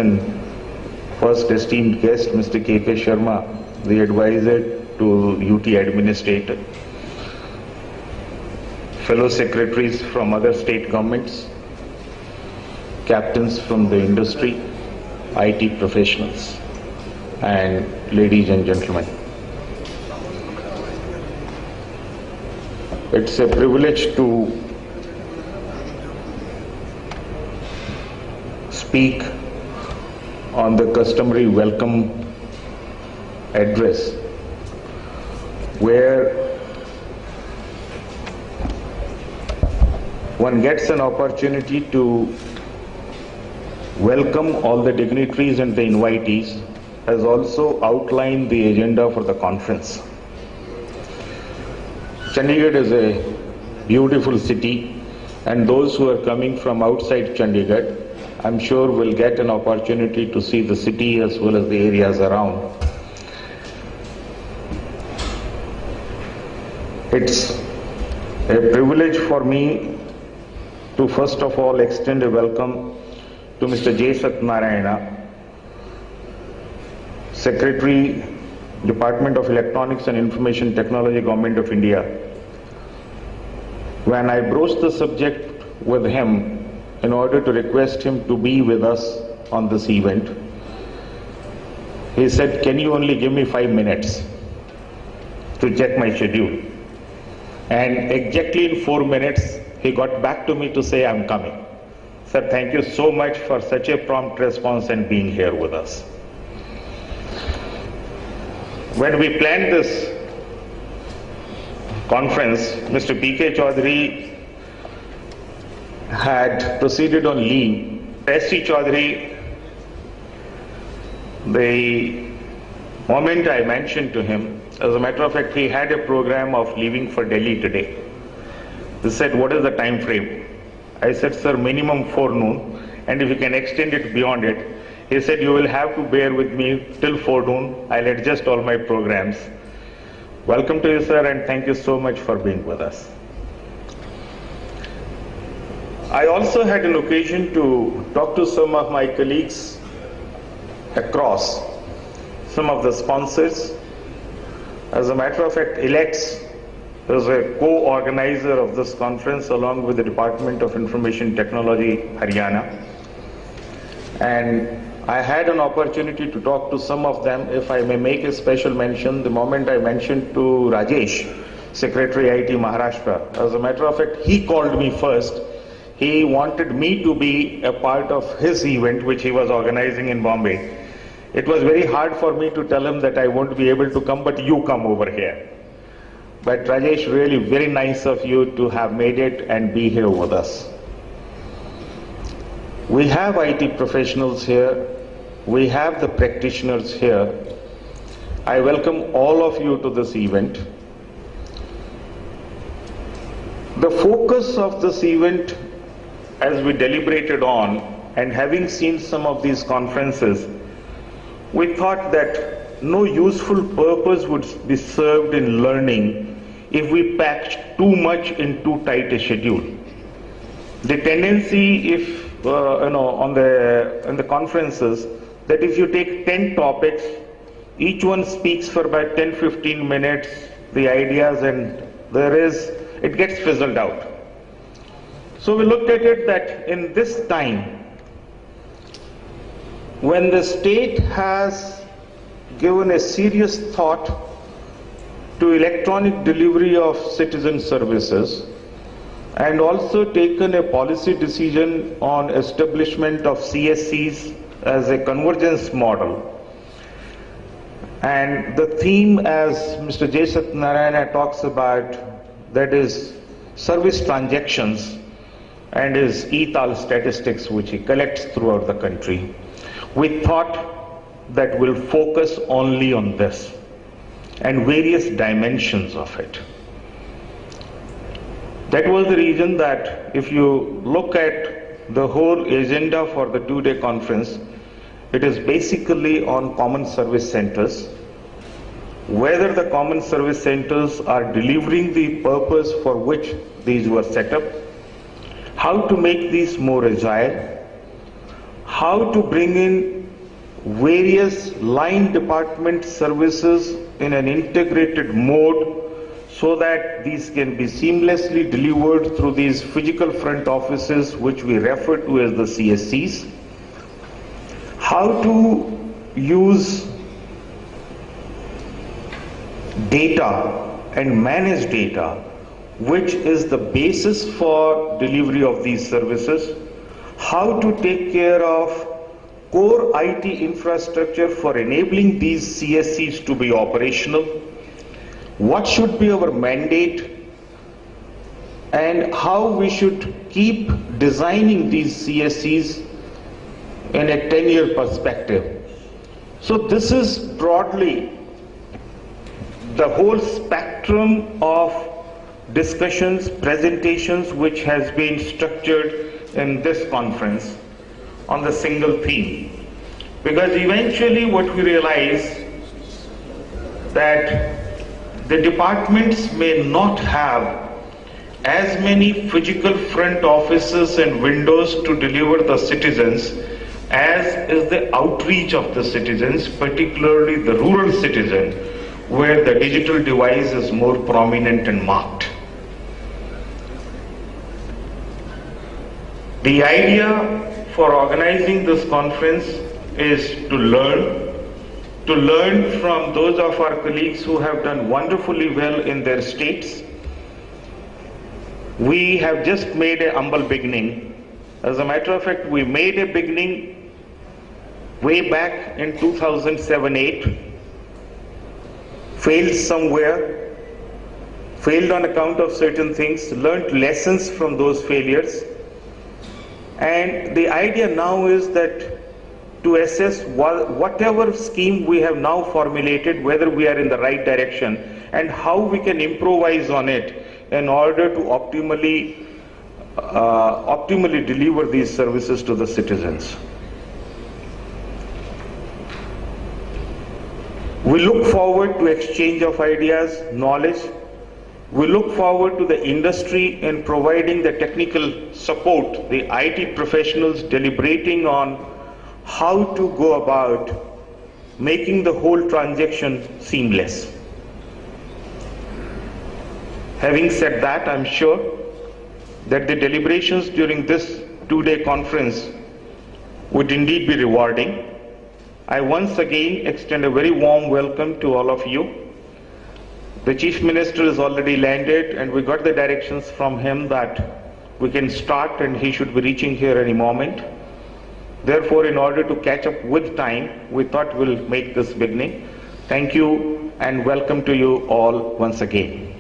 and first esteemed guest, Mr. K.K. Sharma, the advisor to UT Administrator, fellow secretaries from other state governments, captains from the industry, IT professionals, and ladies and gentlemen. It's a privilege to speak on the customary welcome address, where one gets an opportunity to welcome all the dignitaries and the invitees, has also outlined the agenda for the conference. Chandigarh is a beautiful city, and those who are coming from outside Chandigarh, I'm sure will get an opportunity to see the city as well as the areas around. It's a privilege for me to first of all extend a welcome to Mr. J. Satyanarayana, Secretary, Department of Electronics and Information Technology, Government of India. When I broached the subject with him in order to request him to be with us on this event, he said, "Can you only give me 5 minutes to check my schedule?" And exactly in 4 minutes, he got back to me to say, "I'm coming." Sir, thank you so much for such a prompt response and being here with us. When we planned this conference, Mr. P.K. Chaudhary had proceeded on leave. S.C. Chaudhary, the moment I mentioned to him, as a matter of fact, he had a program of leaving for Delhi today. He said, "What is the time frame?" I said, "Sir, minimum forenoon, and if you can extend it beyond it." He said, "You will have to bear with me till forenoon. I'll adjust all my programs." Welcome to you, sir, and thank you so much for being with us. I also had an occasion to talk to some of my colleagues across, some of the sponsors. As a matter of fact, elects is a co-organizer of this conference along with the Department of Information Technology, Haryana. And I had an opportunity to talk to some of them. If I may make a special mention, the moment I mentioned to Rajesh, Secretary IT Maharashtra, as a matter of fact, he called me first. He wanted me to be a part of his event, which he was organizing in Bombay. It was very hard for me to tell him that I won't be able to come, but you come over here. But Rajesh, really very nice of you to have made it and be here with us. We have IT professionals here. We have the practitioners here. I welcome all of you to this event. The focus of this event, as we deliberated on, and having seen some of these conferences, we thought that no useful purpose would be served in learning if we packed too much in too tight a schedule. The tendency, if in the conferences, that if you take 10 topics, each one speaks for about 10-15 minutes, the ideas, and it gets fizzled out. So we looked at it that in this time, when the state has given a serious thought to electronic delivery of citizen services, and also taken a policy decision on establishment of CSCs as a convergence model. And the theme, as Mr. J. Satyanarayana talks about, that is service transactions and his e-tal statistics which he collects throughout the country. We thought that we'll focus only on this and various dimensions of it. That was the reason that if you look at the whole agenda for the two-day conference, it is basically on common service centers, whether the common service centers are delivering the purpose for which these were set up, how to make these more agile, how to bring in various line department services in an integrated mode so that these can be seamlessly delivered through these physical front offices, which we refer to as the CSCs. How to use data and manage data, which is the basis for delivery of these services. How to take care of core IT infrastructure for enabling these CSCs to be operational. What should be our mandate and how we should keep designing these CSCs in a 10-year perspective. So this is broadly the whole spectrum of discussions, presentations which has been structured in this conference on the single theme. Because eventually what we realize that the departments may not have as many physical front offices and windows to deliver the citizens as is the outreach of the citizens, particularly the rural citizen, where the digital device is more prominent and marked. The idea for organizing this conference is to learn from those of our colleagues who have done wonderfully well in their states. We have just made a humble beginning. As a matter of fact, we made a beginning way back in 2007-8, failed somewhere, failed on account of certain things, learned lessons from those failures. And the idea now is that to assess whatever scheme we have now formulated, whether we are in the right direction and how we can improvise on it in order to optimally deliver these services to the citizens. We look forward to exchange of ideas, knowledge. We look forward to the industry in providing the technical support, the IT professionals deliberating on how to go about making the whole transaction seamless. Having said that, I'm sure that the deliberations during this two-day conference would indeed be rewarding. I once again extend a very warm welcome to all of you. The Chief Minister is already landed and we got the directions from him that we can start and he should be reaching here any moment. Therefore, in order to catch up with time, we thought we'll make this beginning. Thank you and welcome to you all once again.